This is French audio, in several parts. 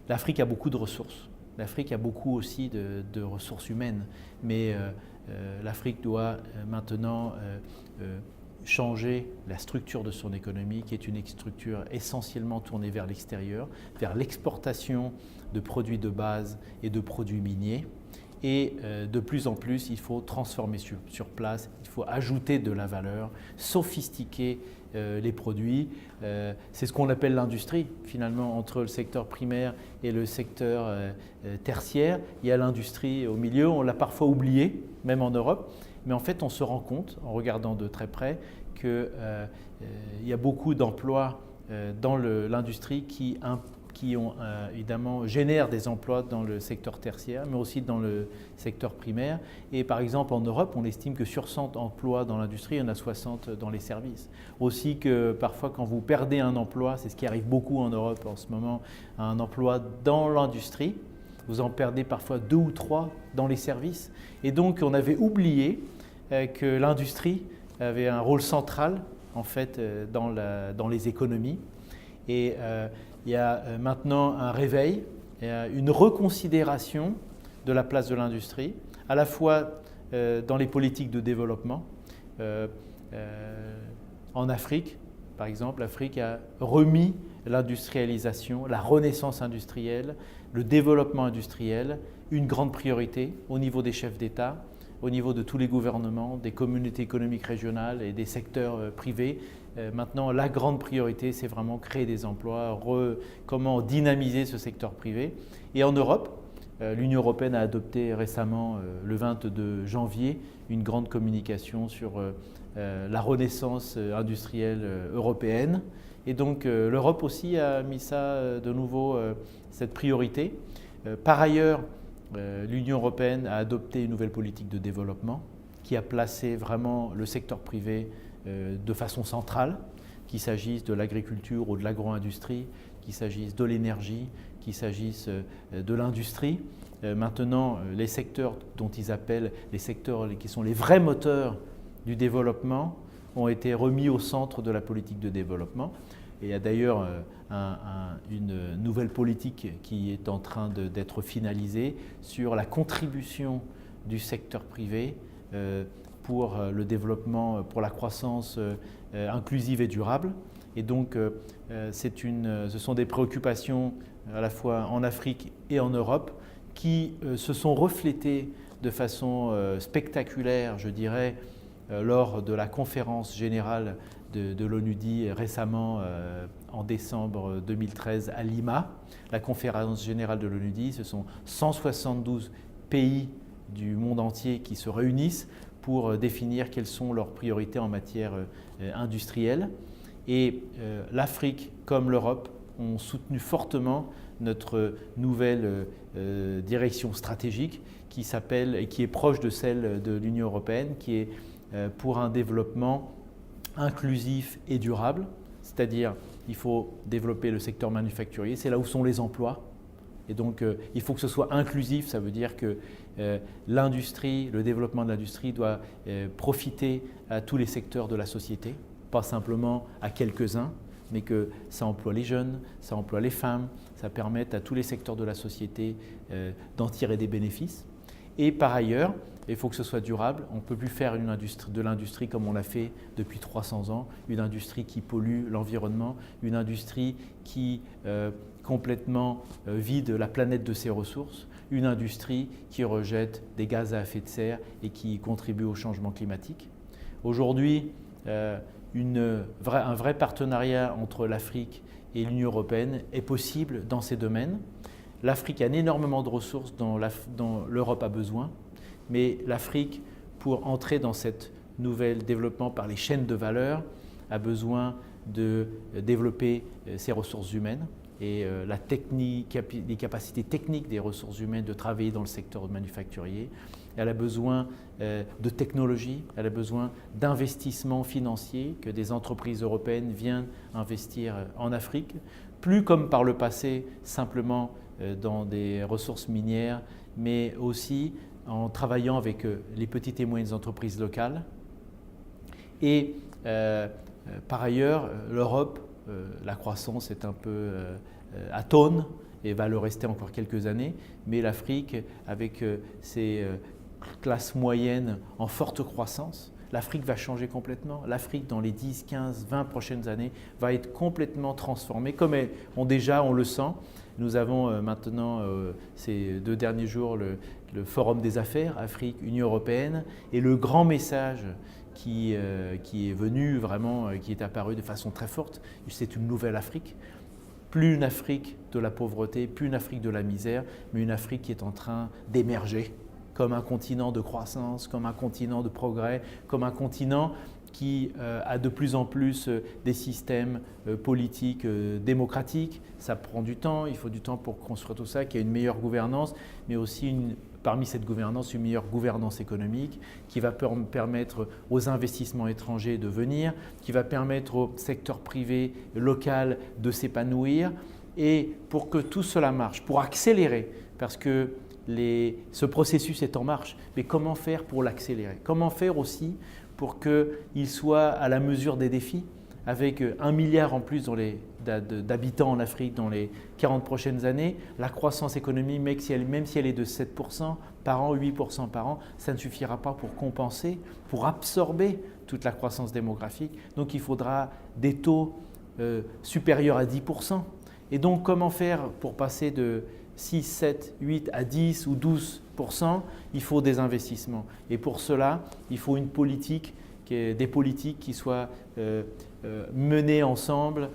l'Afrique a beaucoup de ressources. L'Afrique a beaucoup aussi de ressources humaines, mais l'Afrique doit maintenant changer la structure de son économie, qui est une structure essentiellement tournée vers l'extérieur, vers l'exportation de produits de base et de produits miniers. Et de plus en plus, il faut transformer sur place, il faut ajouter de la valeur, sophistiquer les produits. C'est ce qu'on appelle l'industrie, finalement, entre le secteur primaire et le secteur tertiaire. Il y a l'industrie au milieu, on l'a parfois oublié, même en Europe. Mais en fait, on se rend compte, en regardant de très près, qu'il y a beaucoup d'emplois dans l'industrie qui évidemment génèrent des emplois dans le secteur tertiaire, mais aussi dans le secteur primaire. Et par exemple, en Europe, on estime que sur 100 emplois dans l'industrie, il y en a 60 dans les services. Aussi que parfois, quand vous perdez un emploi, c'est ce qui arrive beaucoup en Europe en ce moment, un emploi dans l'industrie, vous en perdez parfois 2 ou 3 dans les services. Et donc, on avait oublié que l'industrie avait un rôle central en fait dans les économies. Et il y a maintenant un réveil, une reconsidération de la place de l'industrie, à la fois dans les politiques de développement. En Afrique, par exemple, l'Afrique a remis l'industrialisation, la renaissance industrielle, le développement industriel, une grande priorité au niveau des chefs d'État, au niveau de tous les gouvernements, des communautés économiques régionales et des secteurs privés. Maintenant, la grande priorité, c'est vraiment créer des emplois, comment dynamiser ce secteur privé. Et en Europe, l'Union européenne a adopté récemment, le 22 janvier, une grande communication sur la renaissance industrielle européenne. Et donc, l'Europe aussi a mis ça de nouveau, cette priorité. Par ailleurs, l'Union européenne a adopté une nouvelle politique de développement qui a placé vraiment le secteur privé de façon centrale, qu'il s'agisse de l'agriculture ou de l'agro-industrie, qu'il s'agisse de l'énergie, qu'il s'agisse de l'industrie. Maintenant, les secteurs dont ils appellent les secteurs qui sont les vrais moteurs du développement ont été remis au centre de la politique de développement. Et il y a d'ailleurs une nouvelle politique qui est en train d'être finalisée sur la contribution du secteur privé pour le développement, pour la croissance inclusive et durable. Et donc, ce sont des préoccupations à la fois en Afrique et en Europe qui se sont reflétées de façon spectaculaire, je dirais, lors de la conférence générale de l'ONUDI récemment en décembre 2013 à Lima. La conférence générale de l'ONUDI, ce sont 172 pays du monde entier qui se réunissent pour définir quelles sont leurs priorités en matière industrielle. Et l'Afrique comme l'Europe ont soutenu fortement notre nouvelle direction stratégique qui s'appelle et qui est proche de celle de l'Union européenne, qui est pour un développement inclusif et durable, c'est-à-dire il faut développer le secteur manufacturier, c'est là où sont les emplois. Et donc il faut que ce soit inclusif, ça veut dire que l'industrie, le développement de l'industrie doit profiter à tous les secteurs de la société, pas simplement à quelques-uns, mais que ça emploie les jeunes, ça emploie les femmes, ça permet à tous les secteurs de la société d'en tirer des bénéfices. Et par ailleurs, il faut que ce soit durable. On ne peut plus faire de l'industrie comme on l'a fait depuis 300 ans, une industrie qui pollue l'environnement, une industrie qui complètement vide la planète de ses ressources, une industrie qui rejette des gaz à effet de serre et qui contribue au changement climatique. Aujourd'hui, un vrai partenariat entre l'Afrique et l'Union européenne est possible dans ces domaines. L'Afrique a énormément de ressources dont l'Europe a besoin, mais l'Afrique, pour entrer dans cette nouvel développement par les chaînes de valeur, a besoin de développer ses ressources humaines et les capacités techniques des ressources humaines de travailler dans le secteur manufacturier. Elle a besoin de technologie, elle a besoin d'investissements financiers, que des entreprises européennes viennent investir en Afrique, plus comme par le passé simplement dans des ressources minières, mais aussi en travaillant avec les petites et moyennes entreprises locales. Et par ailleurs, l'Europe, la croissance est un peu atone et va le rester encore quelques années, mais l'Afrique, avec ses classes moyennes en forte croissance, l'Afrique va changer complètement. L'Afrique, dans les 10, 15, 20 prochaines années, va être complètement transformée, comme on le sent. Nous avons maintenant, ces 2 derniers jours, le Forum des affaires Afrique-Union européenne, et le grand message qui est venu vraiment, qui est apparu de façon très forte, c'est une nouvelle Afrique. Plus une Afrique de la pauvreté, plus une Afrique de la misère, mais une Afrique qui est en train d'émerger comme un continent de croissance, comme un continent de progrès, comme un continent qui a de plus en plus des systèmes politiques démocratiques. Ça prend du temps, il faut du temps pour construire tout ça, qu'il y ait une meilleure gouvernance, mais aussi parmi cette gouvernance, une meilleure gouvernance économique qui va permettre aux investissements étrangers de venir, qui va permettre au secteur privé local de s'épanouir. Et pour que tout cela marche, pour accélérer, parce que ce processus est en marche, mais comment faire pour l'accélérer? Comment faire aussi pour qu'il soit à la mesure des défis, avec 1 milliard en plus d'habitants en Afrique dans les 40 prochaines années, la croissance économique, même si elle est de 7% par an, 8% par an, ça ne suffira pas pour compenser, pour absorber toute la croissance démographique. Donc il faudra des taux supérieurs à 10%. Et donc comment faire pour passer de 6, 7, 8 à 10 ou 12%? Il faut des investissements. Et pour cela, il faut des politiques qui soient menées ensemble,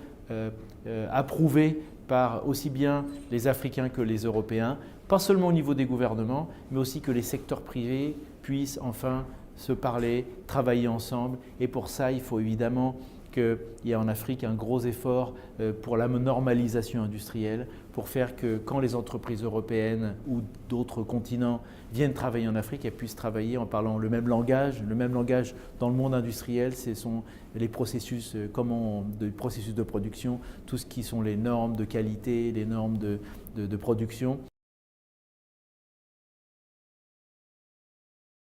approuvées par aussi bien les Africains que les Européens, pas seulement au niveau des gouvernements, mais aussi que les secteurs privés puissent enfin se parler, travailler ensemble. Et pour ça, il faut évidemment qu'il y ait en Afrique un gros effort pour la normalisation industrielle, pour faire que quand les entreprises européennes ou d'autres continents viennent travailler en Afrique, elles puissent travailler en parlant le même langage. Le même langage dans le monde industriel, ce sont les processus, processus de production, tout ce qui sont les normes de qualité, les normes de production.